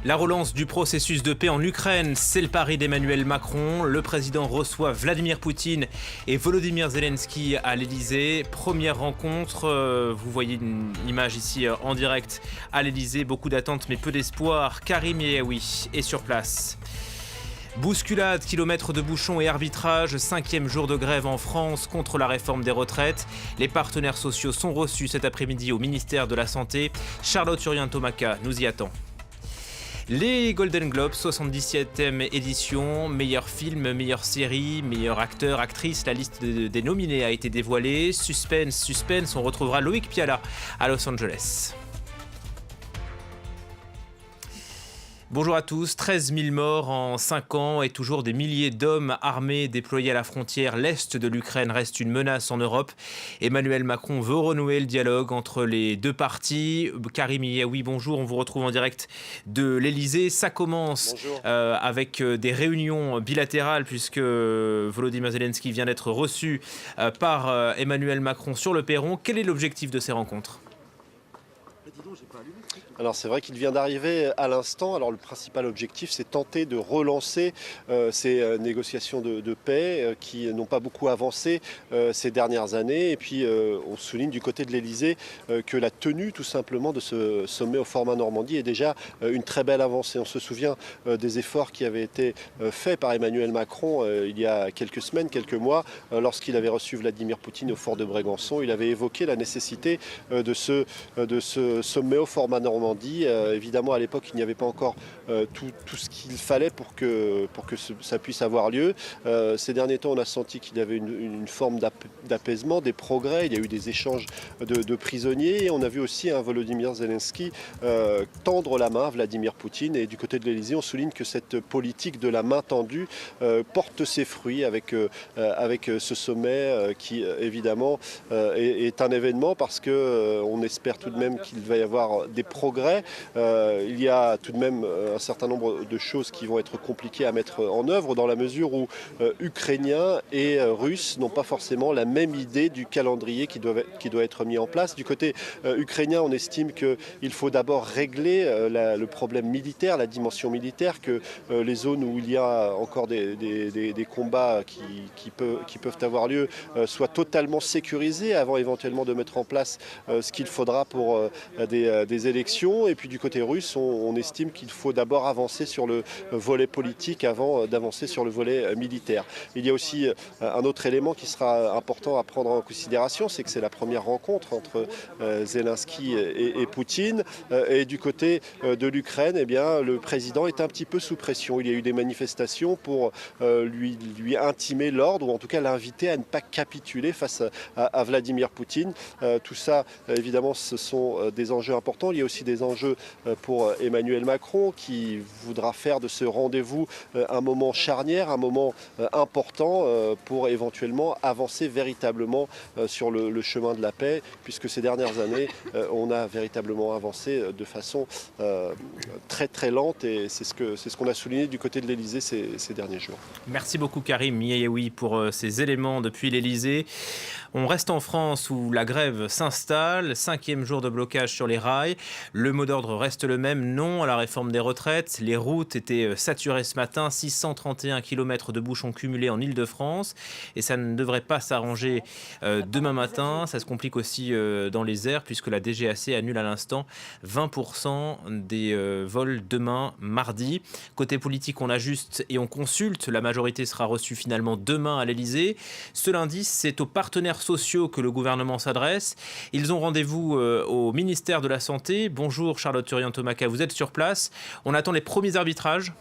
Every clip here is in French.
La relance du processus de paix en Ukraine, c'est le pari d'Emmanuel Macron. Le président reçoit Vladimir Poutine et Volodymyr Zelensky à l'Elysée. Première rencontre, vous voyez une image ici en direct à l'Elysée. Beaucoup d'attentes mais peu d'espoir. Karim Yeaoui est sur place. Bousculade, kilomètres de bouchons et arbitrage, 5e jour de grève en France contre la réforme des retraites. Les partenaires sociaux sont reçus cet après-midi au ministère de la Santé. Charlotte Hurrien-Tomaka nous y attend. Les Golden Globes, 77e édition, meilleur film, meilleure série, meilleur acteur, actrice, la liste des nominés a été dévoilée. Suspense, on retrouvera Loïc Piala à Los Angeles. Bonjour à tous, 13 000 morts en 5 ans et toujours des milliers d'hommes armés déployés à la frontière. L'Est de l'Ukraine reste une menace en Europe. Emmanuel Macron veut renouer le dialogue entre les deux parties. Karim Yeaoui, bonjour, on vous retrouve en direct de l'Elysée. Ça commence avec des réunions bilatérales puisque Volodymyr Zelensky vient d'être reçu par Emmanuel Macron sur le perron. Quel est l'objectif de ces rencontres ? Alors c'est vrai qu'il vient d'arriver à l'instant. Alors le principal objectif, c'est tenter de relancer ces négociations de paix qui n'ont pas beaucoup avancé ces dernières années. Et puis on souligne du côté de l'Elysée que la tenue tout simplement de ce sommet au format Normandie est déjà une très belle avancée. On se souvient des efforts qui avaient été faits par Emmanuel Macron il y a quelques semaines, quelques mois, lorsqu'il avait reçu Vladimir Poutine au fort de Brégançon. Il avait évoqué la nécessité de ce sommet au format Normandie. Évidemment, à l'époque, il n'y avait pas encore tout ce qu'il fallait pour que ça puisse avoir lieu. Ces derniers temps, on a senti qu'il y avait une forme d'apaisement, des progrès. Il y a eu des échanges de prisonniers. Et on a vu aussi Volodymyr Zelensky tendre la main à Vladimir Poutine. Et du côté de l'Elysée, on souligne que cette politique de la main tendue porte ses fruits avec ce sommet qui, évidemment, est un événement parce qu'on espère tout de même qu'il va y avoir des progrès. Il y a tout de même un certain nombre de choses qui vont être compliquées à mettre en œuvre dans la mesure où Ukrainiens et Russes n'ont pas forcément la même idée du calendrier qui doit être mis en place. Du côté ukrainien, on estime qu'il faut d'abord régler le problème militaire, la dimension militaire, que les zones où il y a encore des combats qui peuvent avoir lieu soient totalement sécurisées avant éventuellement de mettre en place ce qu'il faudra pour des élections. Et puis du côté russe, on estime qu'il faut d'abord avancer sur le volet politique avant d'avancer sur le volet militaire. Il y a aussi un autre élément qui sera important à prendre en considération, c'est que c'est la première rencontre entre Zelensky et Poutine. Et du côté de l'Ukraine, eh bien, le président est un petit peu sous pression. Il y a eu des manifestations pour lui intimer l'ordre, ou en tout cas l'inviter à ne pas capituler face à Vladimir Poutine. Tout ça, évidemment, ce sont des enjeux importants. Il y a aussi des enjeux pour Emmanuel Macron qui voudra faire de ce rendez-vous un moment charnière, un moment important pour éventuellement avancer véritablement sur le chemin de la paix, puisque ces dernières années, on a véritablement avancé de façon très très lente et c'est ce qu'on a souligné du côté de l'Elysée ces derniers jours. Merci beaucoup Karim Yeaoui pour ces éléments depuis l'Elysée. On reste en France où la grève s'installe, 5e jour de blocage sur les rails. Le mot d'ordre reste le même, non à la réforme des retraites. Les routes étaient saturées ce matin, 631 km de bouchons cumulés en Île-de-France. Et ça ne devrait pas s'arranger demain matin. Ça se complique aussi dans les airs puisque la DGAC annule à l'instant 20% des vols demain, mardi. Côté politique, on ajuste et on consulte. La majorité sera reçue finalement demain à l'Elysée. Ce lundi, c'est aux partenaires sociaux que le gouvernement s'adresse. Ils ont rendez-vous au ministère de la Santé. Bonjour Charlotte Hurrien-Tomaka, vous êtes sur place. On attend les premiers arbitrages.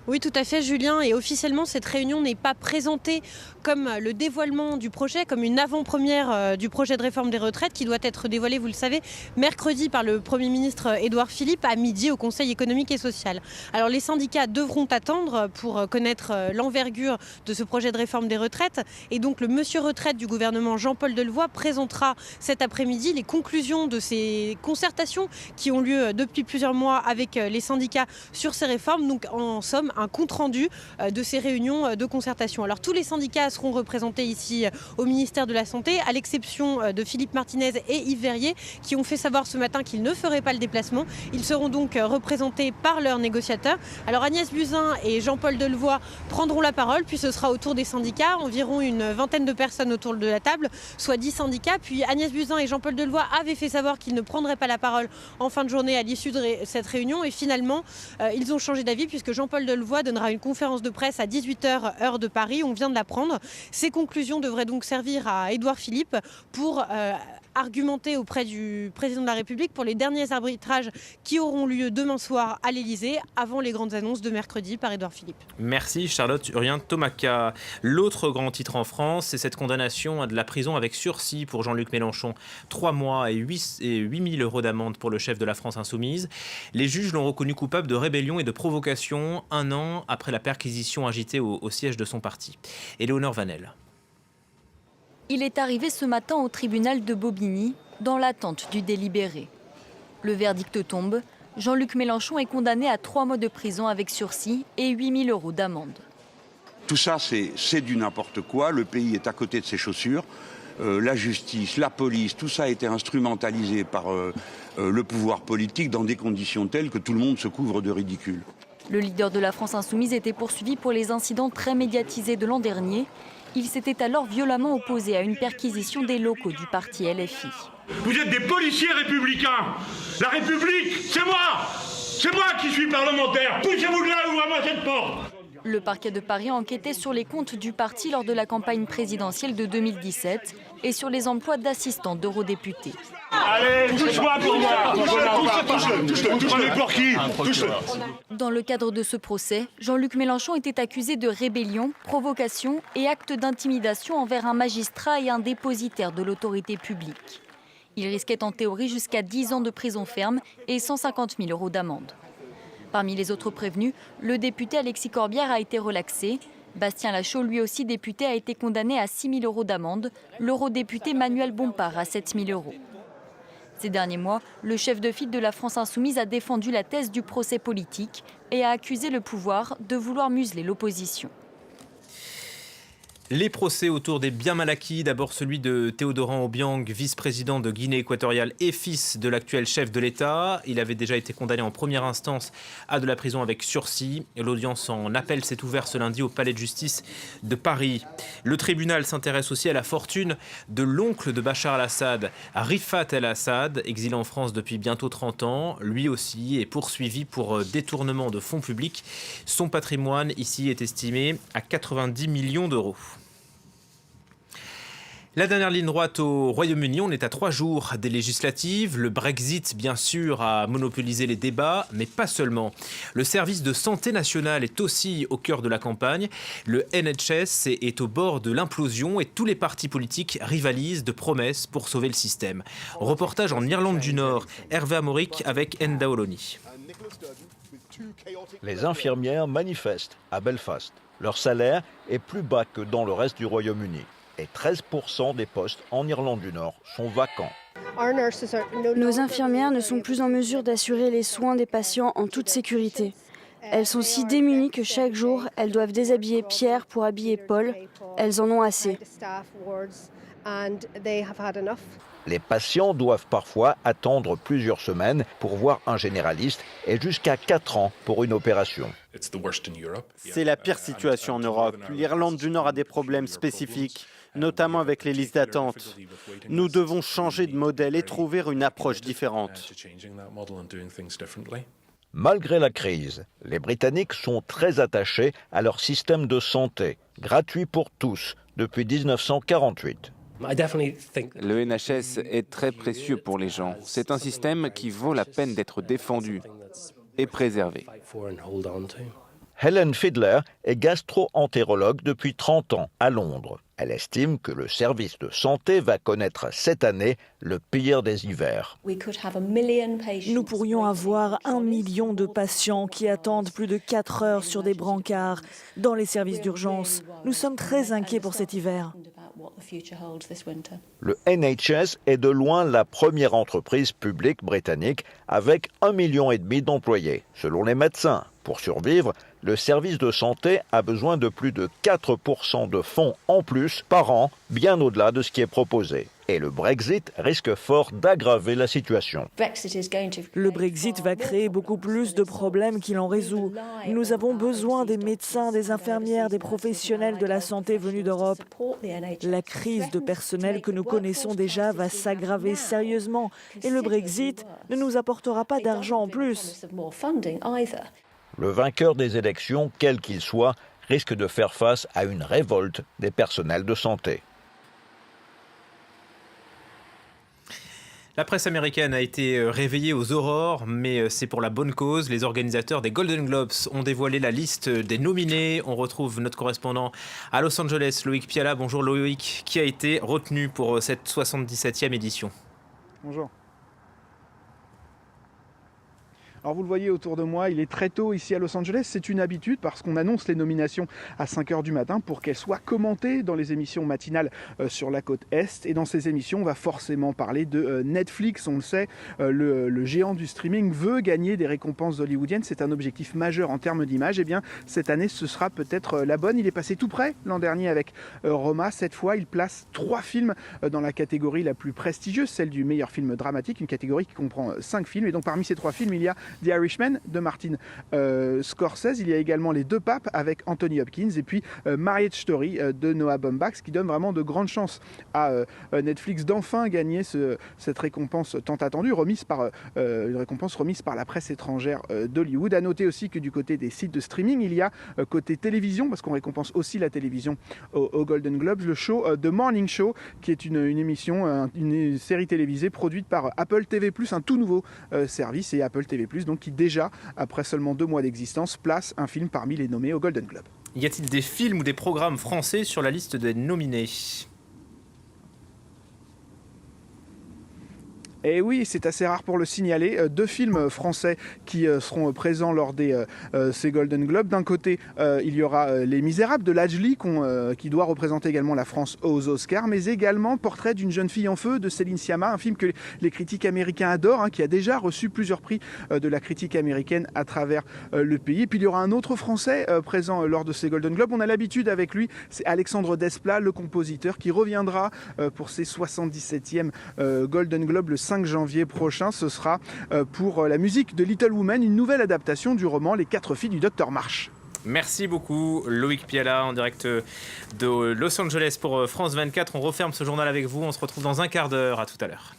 Oui, tout à fait, Julien. Et officiellement, cette réunion n'est pas présentée comme le dévoilement du projet, comme une avant-première du projet de réforme des retraites qui doit être dévoilé, vous le savez, mercredi par le Premier ministre Édouard Philippe à midi au Conseil économique et social. Alors les syndicats devront attendre pour connaître l'envergure de ce projet de réforme des retraites. Et donc le monsieur retraite du gouvernement Jean-Paul Delevoye présentera cet après-midi les conclusions de ces concertations qui ont lieu depuis plusieurs mois avec les syndicats sur ces réformes. Donc en somme, un compte-rendu de ces réunions de concertation. Alors tous les syndicats seront représentés ici au ministère de la Santé, à l'exception de Philippe Martinez et Yves Verrier, qui ont fait savoir ce matin qu'ils ne feraient pas le déplacement. Ils seront donc représentés par leurs négociateurs. Alors Agnès Buzyn et Jean-Paul Delevoye prendront la parole, puis ce sera au tour des syndicats, environ une vingtaine de personnes autour de la table, soit 10 syndicats. Puis Agnès Buzyn et Jean-Paul Delevoye avaient fait savoir qu'ils ne prendraient pas la parole en fin de journée à l'issue de cette réunion. Et finalement, ils ont changé d'avis puisque Jean-Paul Delevoye donnera une conférence de presse à 18h heure de Paris. On vient de l'apprendre. Ces conclusions devraient donc servir à Édouard Philippe pour argumenter auprès du président de la République pour les derniers arbitrages qui auront lieu demain soir à l'Elysée, avant les grandes annonces de mercredi par Édouard Philippe. Merci Charlotte Urien-Tomaca. L'autre grand titre en France, c'est cette condamnation à de la prison avec sursis pour Jean-Luc Mélenchon. 3 mois et 8 000 € d'amende pour le chef de la France insoumise. Les juges l'ont reconnu coupable de rébellion et de provocation 1 an après la perquisition agitée au siège de son parti. Éléonore Vanel. Il est arrivé ce matin au tribunal de Bobigny, dans l'attente du délibéré. Le verdict tombe. Jean-Luc Mélenchon est condamné à 3 mois de prison avec sursis et 8 000 € d'amende. Tout ça, c'est du n'importe quoi. Le pays est à côté de ses chaussures. La justice, la police, tout ça a été instrumentalisé par le pouvoir politique dans des conditions telles que tout le monde se couvre de ridicule. Le leader de la France insoumise était poursuivi pour les incidents très médiatisés de l'an dernier. Il s'était alors violemment opposé à une perquisition des locaux du parti LFI. Vous êtes des policiers républicains. La République, c'est moi. C'est moi qui suis parlementaire. Poussez-vous de là, ouvrez-moi cette porte. Le parquet de Paris a enquêté sur les comptes du parti lors de la campagne présidentielle de 2017 et sur les emplois d'assistants d'eurodéputés. Allez, touche-moi pour moi. Touche-le pour qui? Dans le cadre de ce procès, Jean-Luc Mélenchon était accusé de rébellion, provocation et acte d'intimidation envers un magistrat et un dépositaire de l'autorité publique. Il risquait en théorie jusqu'à 10 ans de prison ferme et 150 000 € d'amende. Parmi les autres prévenus, le député Alexis Corbière a été relaxé. Bastien Lachaud, lui aussi député, a été condamné à 6 000 € d'amende. L'eurodéputé Manuel Bompard à 7 000 €. Ces derniers mois, le chef de file de la France insoumise a défendu la thèse du procès politique et a accusé le pouvoir de vouloir museler l'opposition. Les procès autour des biens mal acquis, d'abord celui de Théodoran Obiang, vice-président de Guinée équatoriale et fils de l'actuel chef de l'État. Il avait déjà été condamné en première instance à de la prison avec sursis. L'audience en appel s'est ouverte ce lundi au palais de justice de Paris. Le tribunal s'intéresse aussi à la fortune de l'oncle de Bachar el-Assad, Rifat el-Assad, exilé en France depuis bientôt 30 ans. Lui aussi est poursuivi pour détournement de fonds publics. Son patrimoine ici est estimé à 90 millions d'euros. La dernière ligne droite au Royaume-Uni, on est à 3 jours des législatives. Le Brexit, bien sûr, a monopolisé les débats, mais pas seulement. Le service de santé nationale est aussi au cœur de la campagne. Le NHS est au bord de l'implosion et tous les partis politiques rivalisent de promesses pour sauver le système. Reportage en Irlande du Nord, Hervé Amoric avec Enda Oloni. Les infirmières manifestent à Belfast. Leur salaire est plus bas que dans le reste du Royaume-Uni. Et 13% des postes en Irlande du Nord sont vacants. Nos infirmières ne sont plus en mesure d'assurer les soins des patients en toute sécurité. Elles sont si démunies que chaque jour, elles doivent déshabiller Pierre pour habiller Paul. Elles en ont assez. Les patients doivent parfois attendre plusieurs semaines pour voir un généraliste et jusqu'à 4 ans pour une opération. C'est la pire situation en Europe. L'Irlande du Nord a des problèmes spécifiques, notamment avec les listes d'attente. Nous devons changer de modèle et trouver une approche différente. Malgré la crise, les Britanniques sont très attachés à leur système de santé, gratuit pour tous, depuis 1948. Le NHS est très précieux pour les gens. C'est un système qui vaut la peine d'être défendu et préservé. Helen Fiedler est gastro-entérologue depuis 30 ans à Londres. Elle estime que le service de santé va connaître cette année le pire des hivers. Nous pourrions avoir 1 million de patients qui attendent plus de 4 heures sur des brancards dans les services d'urgence. Nous sommes très inquiets pour cet hiver. Le NHS est de loin la première entreprise publique britannique avec 1,5 million d'employés. Selon les médecins, pour survivre, Le service de santé a besoin de plus de 4% de fonds en plus par an, bien au-delà de ce qui est proposé. Et le Brexit risque fort d'aggraver la situation. Le Brexit va créer beaucoup plus de problèmes qu'il en résout. Nous avons besoin des médecins, des infirmières, des professionnels de la santé venus d'Europe. La crise de personnel que nous connaissons déjà va s'aggraver sérieusement et le Brexit ne nous apportera pas d'argent en plus. Le vainqueur des élections, quel qu'il soit, risque de faire face à une révolte des personnels de santé. La presse américaine a été réveillée aux aurores, mais c'est pour la bonne cause. Les organisateurs des Golden Globes ont dévoilé la liste des nominés. On retrouve notre correspondant à Los Angeles, Loïc Piala. Bonjour Loïc, qui a été retenu pour cette 77e édition. Bonjour. Alors vous le voyez autour de moi, il est très tôt ici à Los Angeles. C'est une habitude parce qu'on annonce les nominations à 5h du matin pour qu'elles soient commentées dans les émissions matinales sur la côte Est. Et dans ces émissions, on va forcément parler de Netflix. On le sait, le géant du streaming veut gagner des récompenses hollywoodiennes. C'est un objectif majeur en termes d'image. Et bien cette année, ce sera peut-être la bonne. Il est passé tout près l'an dernier avec Roma. Cette fois, il place 3 films dans la catégorie la plus prestigieuse, celle du meilleur film dramatique, une catégorie qui comprend 5 films. Et donc parmi ces 3 films, il y a The Irishman de Martin Scorsese. Il y a également Les Deux Papes avec Anthony Hopkins et puis Marriage Story de Noah Baumbach, ce qui donne vraiment de grandes chances à Netflix d'enfin gagner cette récompense tant attendue, une récompense remise par la presse étrangère d'Hollywood. À noter aussi que du côté des sites de streaming, il y a côté télévision, parce qu'on récompense aussi la télévision au Golden Globes, le show The Morning Show, qui est une émission, une série télévisée produite par Apple TV+, un tout nouveau service, et Apple TV+, donc qui déjà, après seulement 2 mois d'existence, place un film parmi les nommés au Golden Globe. Y a-t-il des films ou des programmes français sur la liste des nominés ? Et oui, c'est assez rare pour le signaler. 2 films français qui seront présents lors de ces Golden Globes. D'un côté, il y aura Les Misérables de Lajli, qui doit représenter également la France aux Oscars, mais également Portrait d'une jeune fille en feu de Céline Sciamma, un film que les critiques américains adorent, qui a déjà reçu plusieurs prix de la critique américaine à travers le pays. Et puis il y aura un autre Français présent lors de ces Golden Globes. On a l'habitude avec lui, c'est Alexandre Desplat, le compositeur, qui reviendra pour ses 77e Golden Globes le 5 janvier prochain. Ce sera pour la musique de Little Women, une nouvelle adaptation du roman Les 4 filles du Docteur March. Merci beaucoup Loïc Piala en direct de Los Angeles pour France 24. On referme ce journal avec vous. On se retrouve dans un quart d'heure. À tout à l'heure.